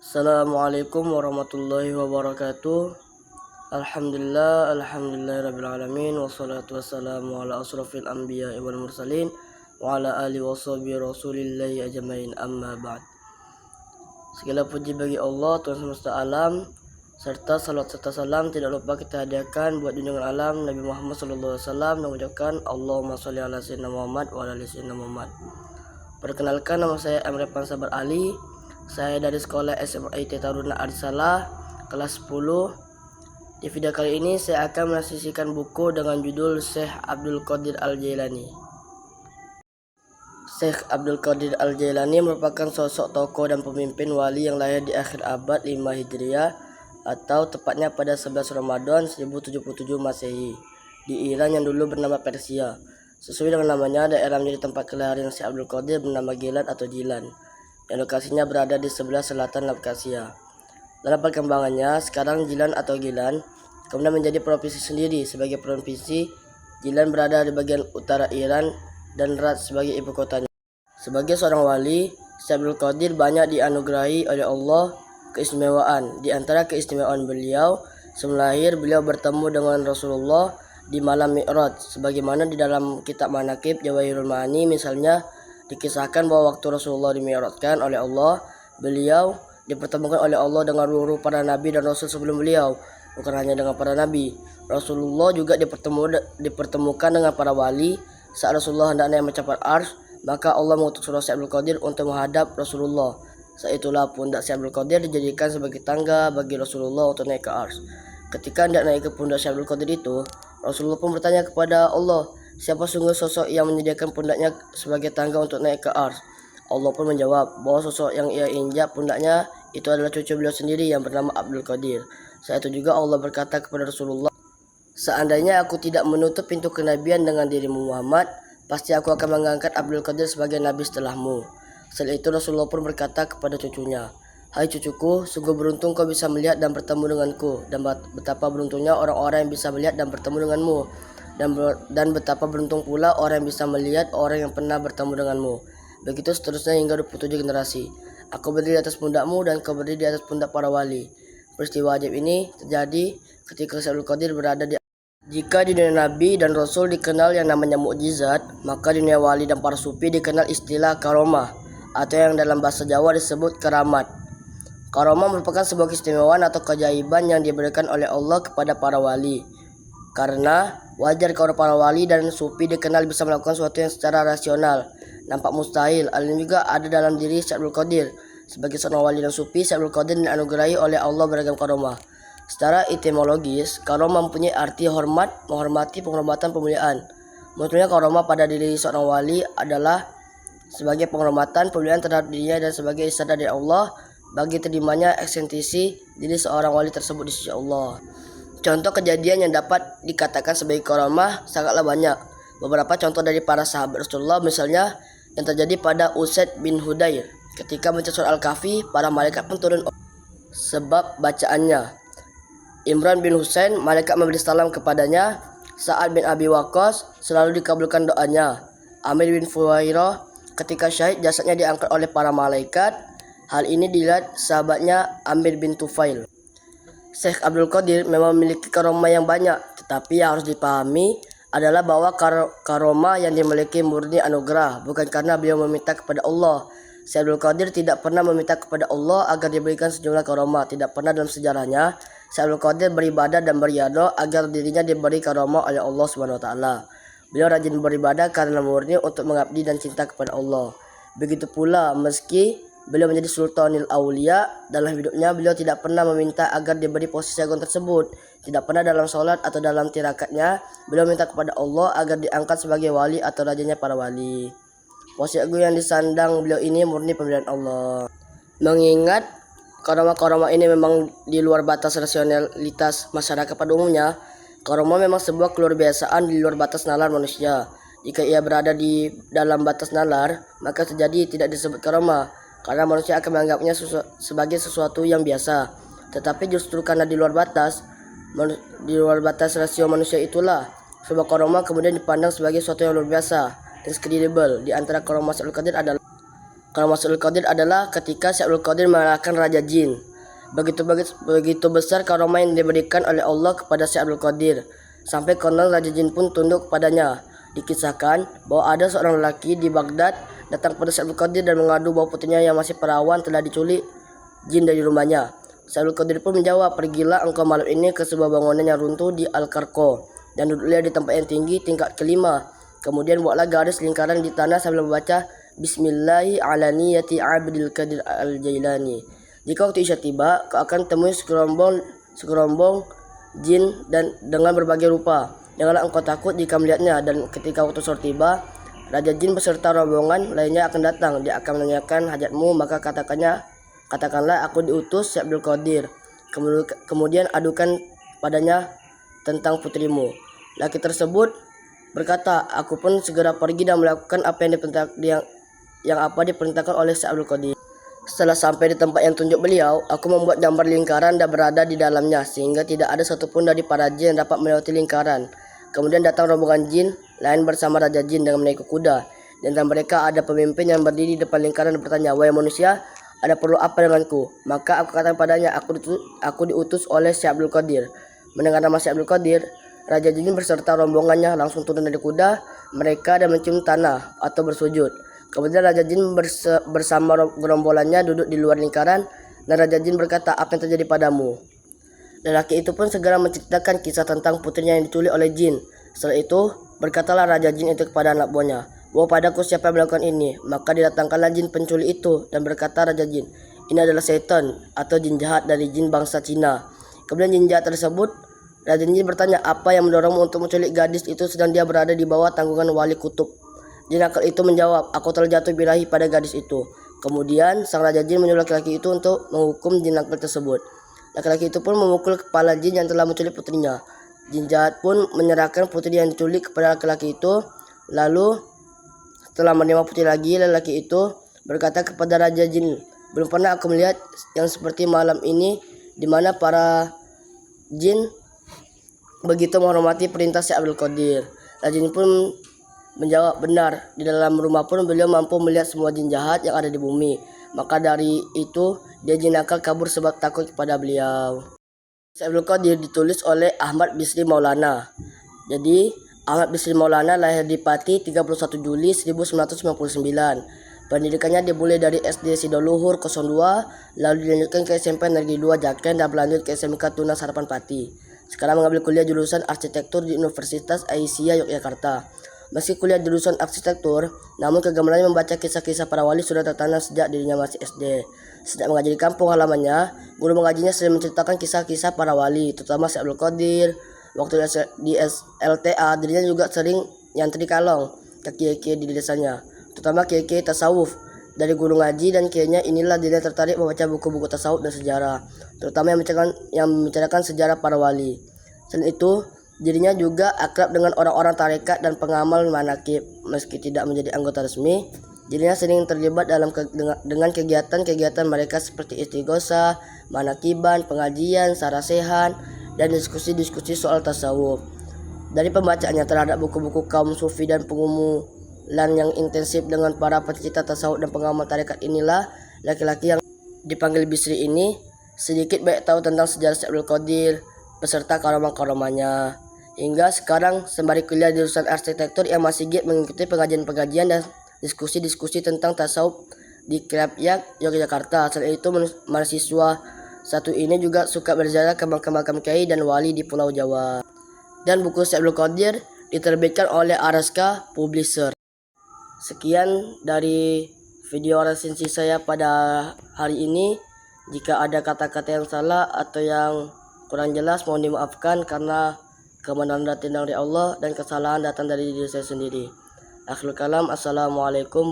Assalamualaikum warahmatullahi wabarakatuh. Alhamdulillahirabbil alamin wassalatu wassalamu ala asrofil anbiya wal mursalin wa ala alihi washabihi rasulillahi ajmain, amma ba'd. Segala puji bagi Allah Tuhan semesta alam, serta salat serta salam tidak lupa kita hadiahkan buat junjungan alam Nabi Muhammad SAW, dan mengucapkan Allahumma sholli ala sayyidina Muhammad wa ala ali sayyidina Muhammad. Perkenalkan, nama saya Emrepan Sabar Ali. Saya dari sekolah SMA IT Taruna Arsalah kelas 10. Di video kali ini saya akan menasisikan buku dengan judul Syekh Abdul Qadir Al-Jailani. Syekh Abdul Qadir Al-Jailani merupakan sosok tokoh dan pemimpin wali yang lahir di akhir abad 5 Hijriah atau tepatnya pada 11 Ramadan 1077 Masehi di Iran yang dulu bernama Persia. Sesuai dengan namanya, daerah menjadi tempat kelahiran Syekh Abdul Qadir bernama Gilan atau Jilan, yang lokasinya berada di sebelah selatan Labkasia. Dalam perkembangannya, sekarang Jilan atau Gilan kemudian menjadi provinsi sendiri. Sebagai provinsi, Jilan berada di bagian utara Iran dan Rat sebagai ibu kotanya. Sebagai seorang wali, Syekh Abdul Qadir banyak dianugerahi oleh Allah keistimewaan. Di antara keistimewaan beliau, sebelum lahir beliau bertemu dengan Rasulullah di malam Mi'raj, sebagaimana di dalam kitab Manaqib Jawahirul Ma'ani misalnya dikisahkan bahwa waktu Rasulullah dimi'rajkan oleh Allah, beliau dipertemukan oleh Allah dengan ruh-ruh para nabi dan rasul sebelum beliau. Bukan hanya dengan para nabi, Rasulullah juga dipertemukan dengan para wali. Saat Rasulullah hendak naik mencapai Arsy, maka Allah mengutus Syekh Abdul Qadir untuk menghadap Rasulullah. Saat itulah pundak Syekh Abdul Qadir dijadikan sebagai tangga bagi Rasulullah untuk naik ke Arsy. Ketika hendak naik ke pundak Syekh Abdul Qadir itu, Rasulullah pun bertanya kepada Allah, siapa sungguh sosok yang menyediakan pundaknya sebagai tangga untuk naik ke Arsy? Allah pun menjawab bahwa sosok yang ia injak pundaknya itu adalah cucu beliau sendiri yang bernama Abdul Qadir. Saat itu juga Allah berkata kepada Rasulullah, seandainya aku tidak menutup pintu kenabian dengan dirimu Muhammad, pasti aku akan mengangkat Abdul Qadir sebagai nabi setelahmu. Setelah itu Rasulullah pun berkata kepada cucunya, hai cucuku, sungguh beruntung kau bisa melihat dan bertemu denganku, dan betapa beruntungnya orang-orang yang bisa melihat dan bertemu denganmu. Dan betapa beruntung pula orang yang bisa melihat orang yang pernah bertemu denganmu. Begitu seterusnya hingga 27 generasi. Aku berdiri di atas pundakmu dan kau berdiri di atas pundak para wali. Peristiwa ajaib ini terjadi ketika Syekh Abdul Qadir berada di. Jika di dunia Nabi dan Rasul dikenal yang namanya mukjizat, maka di dunia wali dan para sufi dikenal istilah karomah, atau yang dalam bahasa Jawa disebut keramat. Karomah merupakan sebuah keistimewaan atau keajaiban yang diberikan oleh Allah kepada para wali. Karena wajar kalau para wali dan sufi dikenal bisa melakukan sesuatu yang secara rasional nampak mustahil. Hal ini juga ada dalam diri Syekh Abdul Qadir. Sebagai seorang wali dan sufi, Syekh Abdul Qadir dianugerahi oleh Allah beragam karomah. Secara etimologis, karomah mempunyai arti hormat, menghormati, penghormatan, pemuliaan. Menurutnya karomah pada diri seorang wali adalah sebagai penghormatan, pemuliaan terhadap dirinya dan sebagai isyarat dari Allah bagi terimanya eksentrisi diri seorang wali tersebut di sisi Allah. Contoh kejadian yang dapat dikatakan sebagai karomah sangatlah banyak. Beberapa contoh dari para sahabat Rasulullah misalnya yang terjadi pada Usaid bin Hudayr. Ketika baca surah Al-Kahfi, para malaikat pun turun sebab bacaannya. Imran bin Husain, malaikat memberi salam kepadanya. Sa'ad bin Abi Waqqas, selalu dikabulkan doanya. Amir bin Fuhairah, ketika syahid jasadnya diangkat oleh para malaikat. Hal ini dilihat sahabatnya Amir bin Tufail. Syekh Abdul Qadir memang memiliki karomah yang banyak, tetapi yang harus dipahami adalah bahwa karomah yang dimiliki murni anugerah, bukan karena beliau meminta kepada Allah. Syekh Abdul Qadir tidak pernah meminta kepada Allah agar diberikan sejumlah karomah. Tidak pernah dalam sejarahnya Syekh Abdul Qadir beribadah dan beriadah agar dirinya diberi karomah oleh Allah Subhanahu wa taala. Beliau rajin beribadah karena murni untuk mengabdi dan cinta kepada Allah. Begitu pula meski beliau menjadi Sultanul Aulia, dalam hidupnya beliau tidak pernah meminta agar diberi posisi agung tersebut. Tidak pernah dalam sholat atau dalam tirakatnya beliau minta kepada Allah agar diangkat sebagai wali atau rajanya para wali. Posisi agung yang disandang beliau ini murni pemilihan Allah. Mengingat karomah-karomah ini memang di luar batas rasionalitas masyarakat pada umumnya, karomah memang sebuah keluar biasaan di luar batas nalar manusia. Jika ia berada di dalam batas nalar, maka terjadi tidak disebut karomah, karena manusia akan menganggapnya sebagai sesuatu yang biasa. Tetapi justru karena di luar batas rasio manusia itulah sebuah karomah kemudian dipandang sebagai sesuatu yang luar biasa dan kredibel. Di antara karomah Syekh Abdul Qadir adalah Karamat Syekh Abdul Qadir adalah ketika Syekh Abdul Qadir mengalahkan Raja Jin. Begitu besar karomah yang diberikan oleh Allah kepada Syekh Abdul Qadir, sampai konon Raja Jin pun tunduk kepadanya. Dikisahkan bahwa ada seorang lelaki di Baghdad datang kepada Syekh Abdul Qadir dan mengadu bahwa putrinya yang masih perawan telah diculik jin dari rumahnya. Syekh Abdul Qadir pun menjawab, "Pergilah engkau malam ini ke sebuah bangunan yang runtuh di Al-Qarqa dan duduklah di tempat yang tinggi tingkat kelima. Kemudian buatlah garis lingkaran di tanah sambil membaca Bismillahi ala niyati Abdul Qadir al-Jailani. Jika waktu isya tiba, kau akan temui segerombol jin dan dengan berbagai rupa. Janganlah engkau takut jika melihatnya, dan ketika waktu sore tiba, Raja Jin beserta rombongan lainnya akan datang. Dia akan menanyakan hajatmu, maka katakanlah aku diutus Syekh Abdul Qadir. Kemudian adukan padanya tentang putrimu." Laki tersebut berkata, "Aku pun segera pergi dan melakukan apa yang diperintahkan oleh Syekh Abdul Qadir. Setelah sampai di tempat yang tunjuk beliau, aku membuat gambar lingkaran dan berada di dalamnya, sehingga tidak ada satupun dari para jin yang dapat melewati lingkaran. Kemudian datang rombongan jin lain bersama Raja Jin dengan menaiki kuda. Di antara mereka ada pemimpin yang berdiri di depan lingkaran dan bertanya, 'Wahai manusia, ada perlu apa denganku?' Maka aku katakan padanya, aku diutus oleh Syekh Abdul Qadir." Mendengar nama Syekh Abdul Qadir, Raja Jin beserta rombongannya langsung turun dari kuda mereka dan mencium tanah atau bersujud. Kemudian Raja Jin bersama gerombolannya duduk di luar lingkaran, dan Raja Jin berkata, "Apa yang terjadi padamu?" Lelaki itu pun segera menceritakan kisah tentang putrinya yang diculik oleh jin. Setelah itu, berkatalah Raja Jin itu kepada anak buahnya, "Bawa padaku siapa yang melakukan ini." Maka didatangkanlah jin penculik itu, dan berkata Raja Jin, "Ini adalah setan atau jin jahat dari jin bangsa Cina." Kemudian jin jahat tersebut, Raja Jin bertanya, "Apa yang mendorongmu untuk menculik gadis itu sedang dia berada di bawah tanggungan wali kutub?" Jin akal itu menjawab, "Aku telah jatuh birahi pada gadis itu." Kemudian sang Raja Jin menyuruh laki-laki itu untuk menghukum jin akal tersebut. Laki-laki itu pun memukul kepala jin yang telah menculik putrinya. Jin jahat pun menyerahkan putri yang diculik kepada laki-laki itu. Lalu setelah menerima putri lagi, lelaki itu berkata kepada Raja Jin, "Belum pernah aku melihat yang seperti malam ini, di mana para jin begitu menghormati perintah Syekh Abdul Qadir." Raja Jin pun menjawab, "Benar, di dalam rumah pun beliau mampu melihat semua jin jahat yang ada di bumi." Maka dari itu dia jin nakal kabur sebab takut kepada beliau. Syekh Abdul Qadir ditulis oleh Ahmad Bisri Maulana. Jadi Ahmad Bisri Maulana lahir di Pati 31 Juli 1999. Pendidikannya dimulai dari SD Sidoluhur 02, lalu dilanjutkan ke SMP Negeri 2 Jaken dan berlanjut ke SMK Tunas Harapan Pati. Sekarang mengambil kuliah jurusan arsitektur di Universitas Aisyah Yogyakarta. Meski kuliah jurusan arsitektur, namun kegemarannya membaca kisah-kisah para wali sudah tertanam sejak dirinya masih SD. Sejak mengaji di kampung halamannya, guru mengajinya sering menceritakan kisah-kisah para wali, terutama Syekh Abdul Qadir. Waktu di SLTA, dirinya juga sering nyantri kalong ke kiai-kiai di desanya, terutama kiai-kiai tasawuf. Dari guru ngaji dan kiainya inilah dirinya tertarik membaca buku-buku tasawuf dan sejarah, terutama yang membicarakan sejarah para wali. Selain itu, dirinya juga akrab dengan orang-orang tarekat dan pengamal manakib. Meski tidak menjadi anggota resmi, dirinya sering terlibat dengan kegiatan-kegiatan mereka seperti istighosah, manakiban, pengajian, sarasehan, dan diskusi-diskusi soal tasawuf. Dari pembacaannya terhadap buku-buku kaum sufi dan pengumuman yang intensif dengan para pecinta tasawuf dan pengamal tarekat, inilah laki-laki yang dipanggil Bisri ini sedikit banyak tahu tentang sejarah Syekh Abdul Qadir beserta karomah-karomahnya. Hingga sekarang sembari kuliah di jurusan arsitektur, yang masih giat mengikuti pengajian-pengajian dan diskusi-diskusi tentang tasawuf di Krapyak, Yogyakarta. Selain itu, mahasiswa satu ini juga suka berziarah ke makam-makam kiai dan wali di Pulau Jawa. Dan buku Syekh Abdul Qadir diterbitkan oleh Araska Publisher. Sekian dari video resensi saya pada hari ini. Jika ada kata-kata yang salah atau yang kurang jelas, mohon dimaafkan karena kebenaran datang dari Allah dan kesalahan datang dari diri saya sendiri. Akhirul kalam, assalamualaikum.